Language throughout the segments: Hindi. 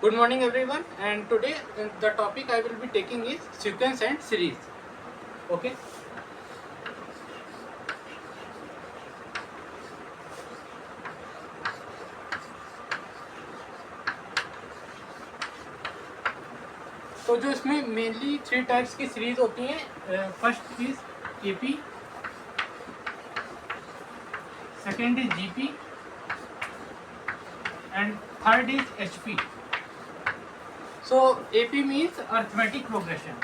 Good morning everyone, and today the topic I will be taking is sequence and series. Okay. तो जो इसमें मेनली 3 टाइप्स की सीरीज होती हैं. First is AP, second is GP and third is HP. So AP means arithmetic progression.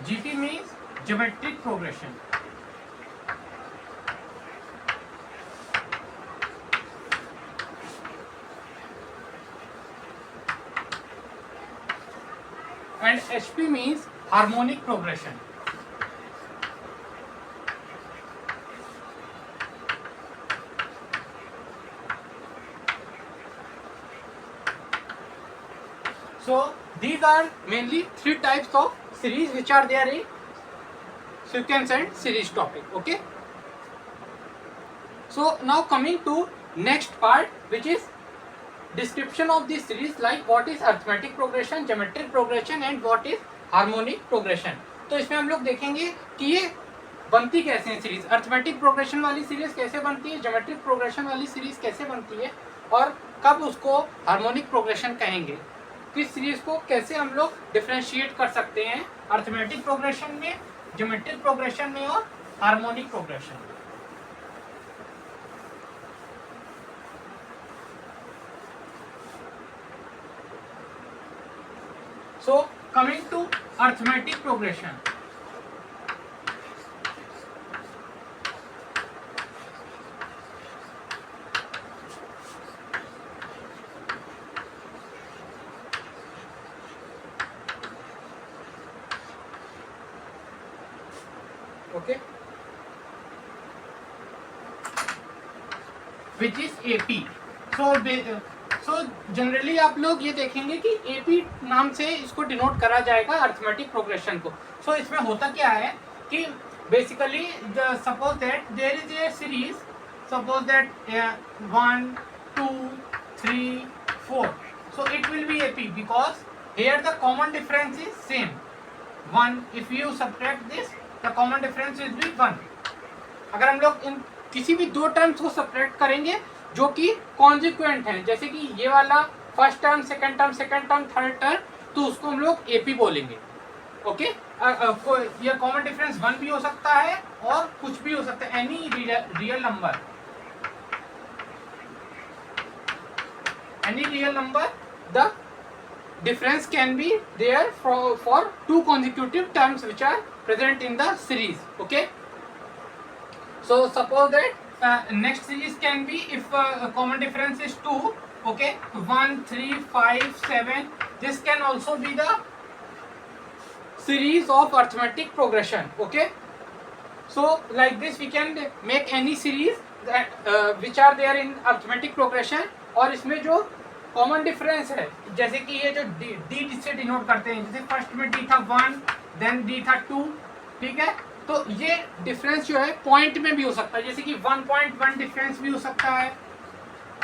GP means geometric progression. And HP means harmonic progression. So these are mainly 3 types of series which are there in sequence and series topic. Okay. So now coming to next part, which is description of this series, like what is arithmetic progression, geometric progression and what is harmonic progression. तो इसमें हम लोग देखेंगे कि ये बनती कैसे है सीरीज. अर्थमेटिक प्रोग्रेशन वाली सीरीज कैसे बनती है, ज्योमेट्रिक प्रोग्रेशन वाली सीरीज कैसे बनती है और कब उसको हार्मोनिक प्रोग्रेशन कहेंगे. किस सीरीज को कैसे हम लोग डिफरेंशिएट कर सकते हैं अर्थमेटिक प्रोग्रेशन में, ज्योमेट्रिक प्रोग्रेशन में और हार्मोनिक प्रोग्रेशन में. So coming to arithmetic progression. Okay. Which is AP. So generally आप लोग ये देखेंगे कि एपी नाम से इसको डिनोट करा जाएगा अर्थमेटिक प्रोग्रेशन को. सो इसमें होता क्या है कि basically suppose that there is a series, suppose that 1 2 3 4. So it will be AP because here the common difference is same 1. If you subtract this the common difference will be 1. अगर हम लोग इन किसी भी दो टर्म्स को सब्ट्रैक्ट करेंगे जो कि कॉन्जिक्वेंट है, जैसे कि ये वाला first term, second term, third term, तो उसको हम लोग एपी बोलेंगे. ओके. ये कॉमन डिफरेंस 1 भी हो सकता है और कुछ भी हो सकता है, any real number, the difference can be there for 2 consecutive terms which are present in the series. Okay. So suppose that next series can be, if common difference is 2, okay, 1 3 5 7, this can also be the series of arithmetic progression. Okay. So like this we can make any series that which are there in arithmetic progression. और इसमें जो कॉमन डिफरेंस है, जैसे कि ये जो डी से डिनोट करते हैं, जैसे फर्स्ट में डी था 1, देन डी था 2. ठीक है. तो ये डिफरेंस जो है पॉइंट में भी हो सकता है, जैसे कि 1.1 डिफरेंस भी हो सकता है,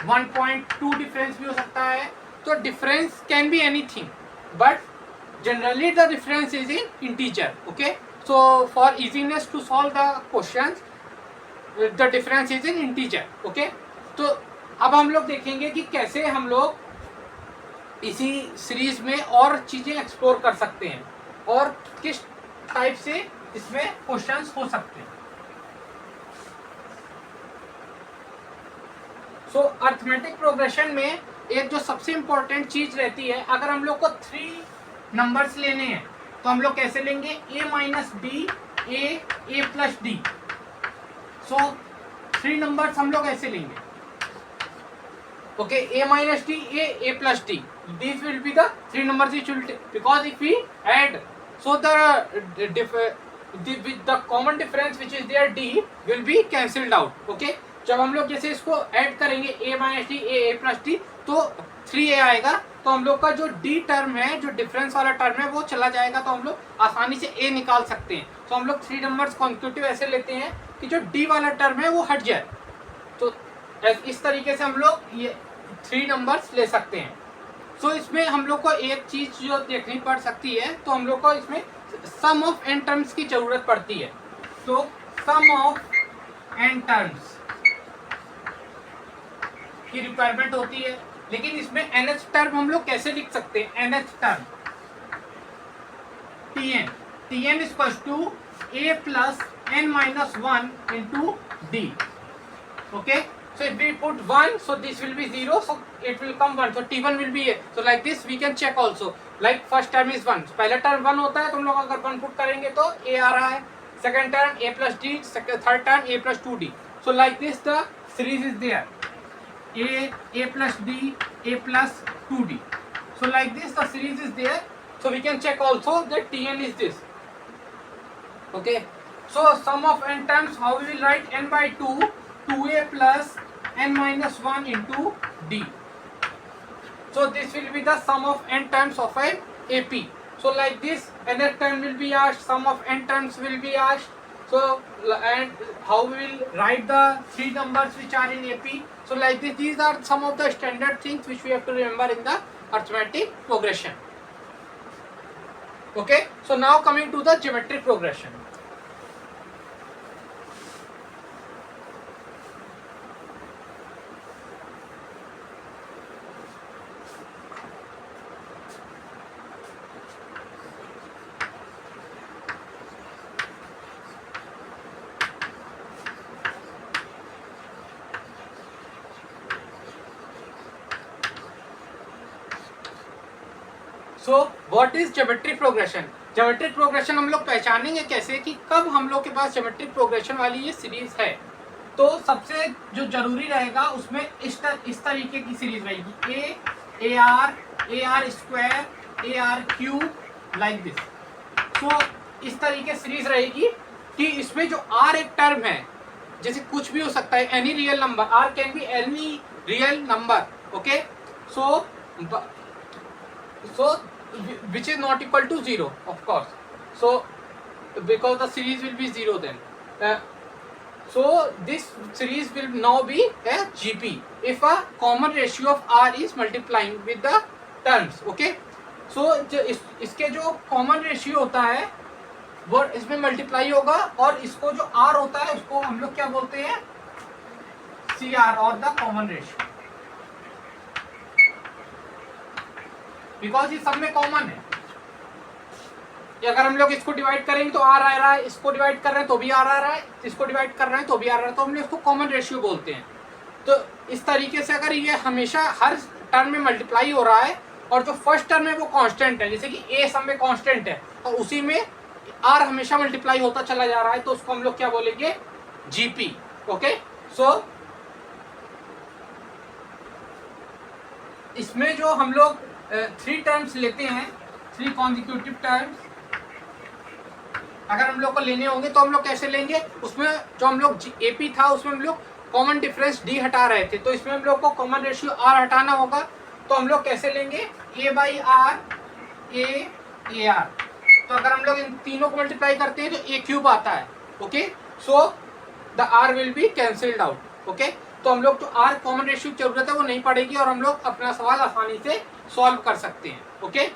1.2 डिफरेंस भी हो सकता है. तो difference can be anything, but generally the difference is in integer. Okay. So for easiness to solve the questions the difference is in integer. Okay. तो अब हम लोग देखेंगे कि कैसे हम लोग इसी सीरीज में और चीजें एक्सप्लोर कर सकते हैं और किस टाइप से इसमें क्वेश्चंस हो सकते हैं. सो अर्थमेटिक प्रोग्रेशन में एक जो सबसे इंपॉर्टेंट चीज रहती है, अगर हम लोग को 3 नंबर्स लेने हैं तो हम लोग कैसे लेंगे, a minus D, a plus D. So 3 numbers हम लोग ऐसे लेंगे. Okay. a minus D, a plus D, these will be the 3 numbers which will take, because if we add, so the common difference which is there d will be cancelled out. Okay. जब हम लोग जैसे इसको ऐड करेंगे a minus D, a plus D, तो 3a आएगा तो हम लोग का जो d टर्म है, जो डिफरेंस वाला टर्म है, वो चला जाएगा, तो हम लोग आसानी से a निकाल सकते हैं। तो हम लोग 3 नंबर्स कॉन्सिक्यूटिव ऐसे लेते हैं कि जो d वाला टर्म है वो हट जाए। तो इस तरीके से हम लोग ये 3 नंबर्स ले सकते हैं। सो इसमें हम लोग को एक चीज जो देखनी पड़ सकती है, तो हम लोग को इसमें सम ऑफ n टर्म्स की जरूरत पड़ती है। तो सम ऑफ n टर्म्स की रिक्वायरमेंट होती है, लेकिन इसमें nth टर्म हम लोग कैसे लिख सकते हैं? nth term tn is equals to a plus n minus 1 into d. Okay, so if we put 1, so this will be 0, so it will come 1, so t1 will be a. So like this we can check also, like first term is 1, so पहला टर्म 1 होता है, तो हम लोग अगर 1 पुट करेंगे तो a आ रहा है, second term a plus d, third term a plus 2d. So like this the series is there, a plus d, a plus 2d. So like this the series is there. So we can check also that tn is this. Okay, so sum of n terms, how we will write? n by 2, 2a plus n minus 1 into d. So this will be the sum of n terms of an AP. So like this, nth term will be asked, sum of n terms will be asked. So and how we will write the 3 numbers which are in AP. So like this, these are some of the standard things which we have to remember in the arithmetic progression. Okay, so now coming to the geometric progression. So what is geometric progression? Geometric progression हम लोग पहचानेंगे कैसे कि कब हम लोग के पास ज्योमेट्रिक प्रोग्रेशन वाली ये सीरीज है। तो सबसे जो जरूरी रहेगा उसमें इस तरीके की सीरीज रहेगी, A R square, A R cube, like this. तो इस तरीके सीरीज रहेगी कि इसमें जो आर एक टर्म है, जैसे कुछ भी हो सकता है, any real number, r can be any real number. Okay, so which is not equal to 0, of course, so because the series will be 0 then, so this series will now be a GP if a common ratio of R is multiplying with the terms. Okay, so इसके जो common ratio होता है वो इसमें मल्टीप्लाई होगा, और इसको जो R होता है उसको हम लोग क्या बोलते हैं? CR और द कॉमन रेशियो, बिकॉज ये सब में कॉमन है। कि अगर हम लोग इसको डिवाइड करेंगे तो आर आ रहा है, इसको डिवाइड कर रहे हैं तो भी आर आ रहा है, इसको डिवाइड कर रहे हैं तो भी आर आ रहा है, तो हम लोग इसको कॉमन रेशियो बोलते हैं। तो इस तरीके से अगर ये हमेशा हर टर्म में मल्टीप्लाई हो रहा है और जो फर्स्ट टर्म है वो कांस्टेंट है, जैसे कि ए सब में कांस्टेंट है और उसी में आर हमेशा मल्टीप्लाई होता चला जा रहा है, तो उसको हम लोग क्या बोलेंगे? जीपी। ओके, सो इसमें जो हम लोग 3 टर्म्स लेते हैं, 3 कॉन्जिक्यूटिव टर्म्स अगर हम लोग को लेने होंगे तो हम लोग कैसे लेंगे? उसमें जो हम लोग एपी था उसमें हम लोग कॉमन डिफरेंस डी हटा रहे थे, तो इसमें हम लोग को कॉमन रेशियो आर हटाना होगा। तो हम लोग कैसे लेंगे? ए बाई आर, ए आर। तो अगर हम लोग इन तीनों को मल्टीप्लाई करते हैं तो ए क्यूब आता है। Okay, so the r will be cancelled out. Okay, तो हम लोग जो आर कॉमन रेशियो की जरूरत है वो नहीं पड़ेगी और हम लोग अपना सवाल आसानी से सॉल्व कर सकते हैं। ओके,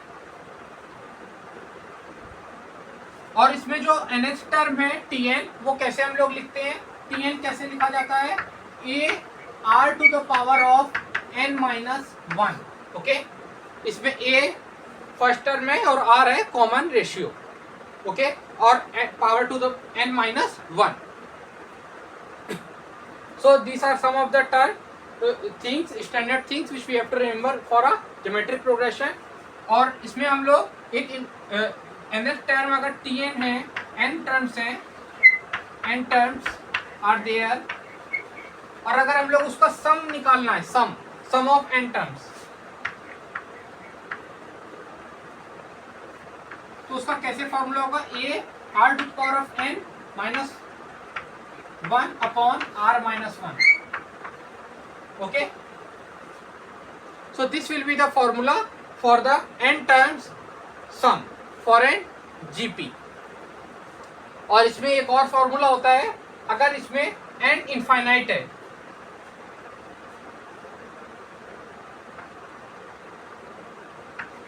और इसमें जो nth टर्म है tn, वो कैसे हम लोग लिखते हैं? tn कैसे लिखा जाता है? a r to the power of n minus 1। Okay, इसमें a फर्स्ट टर्म है और r है कॉमन रेशियो। ओके, और power to the n minus 1। So these are some of the term things, standard things which we have to remember for a geometric progression। और इसमें हम लोग एक nth टर्म अगर tn है, n टर्म्स हैं, n टर्म्स आर देयर, और अगर हम लोग उसका सम निकालना है, सम ऑफ n टर्म्स, तो उसका कैसे फॉर्मूला होगा? a r to the power of n minus 1 upon r minus 1। Okay, So this will be the formula for the n terms sum for an GP. और इसमें एक और फॉर्मूला होता है अगर इसमें n इनफाइनाइट है.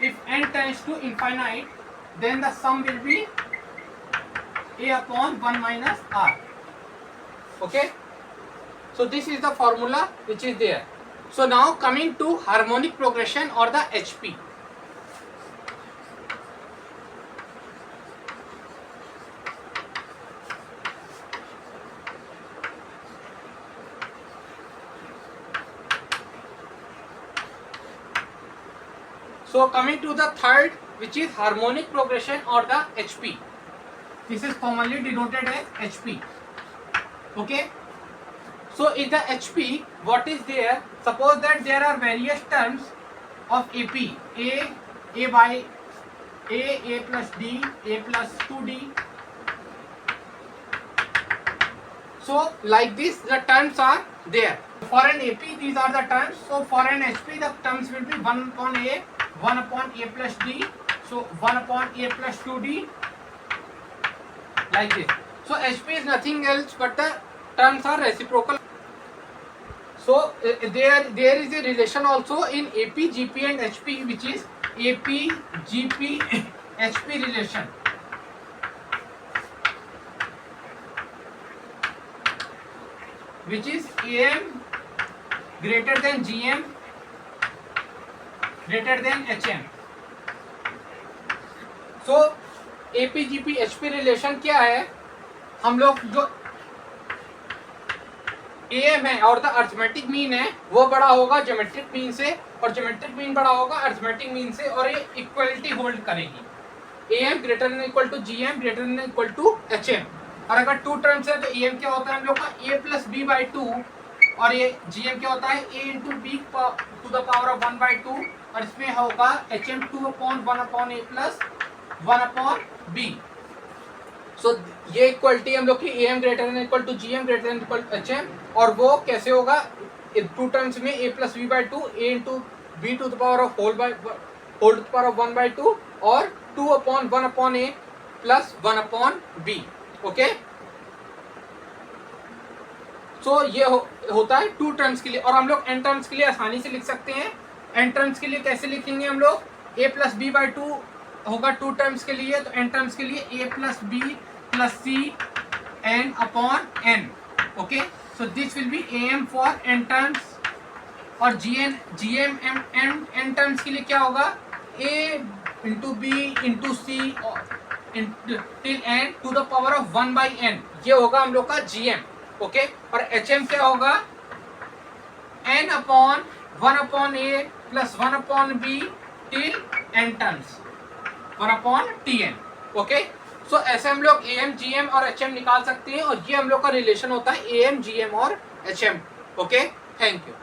If n tends to infinite, then the sum will be a upon 1 minus r. Okay. So this is the formula which is there. So now coming to harmonic progression or the HP. So coming to the third, which is harmonic progression or the HP. This is commonly denoted as HP. Okay. So in the HP, what is there? Suppose that there are various terms of AP. A by A plus D, A plus 2D. So like this, the terms are there. For an AP, these are the terms. So for an HP, the terms will be 1 upon A, 1 upon A plus D. So 1 upon A plus 2D. Like this. So HP is nothing else but the terms are reciprocal. So there is a relation also in AP, GP and HP, which is AP, GP, HP relation. Which is AM greater than GM greater than HM. So AP, GP, HP relation क्या है? हम लोग जो AM है और द अर्थमेटिक मीन है वो बड़ा होगा ज्योमेट्रिक मीन से और ज्योमेट्रिक मीन बड़ा होगा अर्थमेटिक मीन से और ये इक्वलिटी होल्ड करेगी. AM greater than equal to GM greater than equal to HM. और अगर टू टर्म्स है तो AM क्या होता है हम लोग का A plus b by two और ये GM क्या होता है A into b to the power of 1 by two और इसमें होगा HM 2 upon 1 upon A plus 1 upon B. So ये इक्वलिटी हम लोग की AM greater than equal to GM greater than equal to HM और वो कैसे होगा टू टर्म्स में A plus b by two A into b to the power of whole to the power of 1 by two और 2 upon 1 upon A plus 1 upon B. Okay. So ये होता है टू टर्म्स के लिए और हम लोग n टर्म्स के लिए आसानी से लिख सकते हैं. n टर्म्स के लिए कैसे लिखेंगे हम लोग? A plus b by two होगा टू टर्म्स के लिए तो n टर्म्स के लिए A plus b plus c n upon n. Okay. So this will be AM for n terms और GM n टर्म्स के लिए क्या होगा? A into b into c till n to the power of 1 by n. ये होगा हम लोग का GM. ओके. और HM क्या होगा? n upon 1 upon A plus 1 upon B till n terms 1 upon Tn. Okay. So ऐसे हम लोग AM, GM और HM निकाल सकते हैं और ये हम लोग का रिलेशन होता है AM, GM और HM. ओके. Thank you.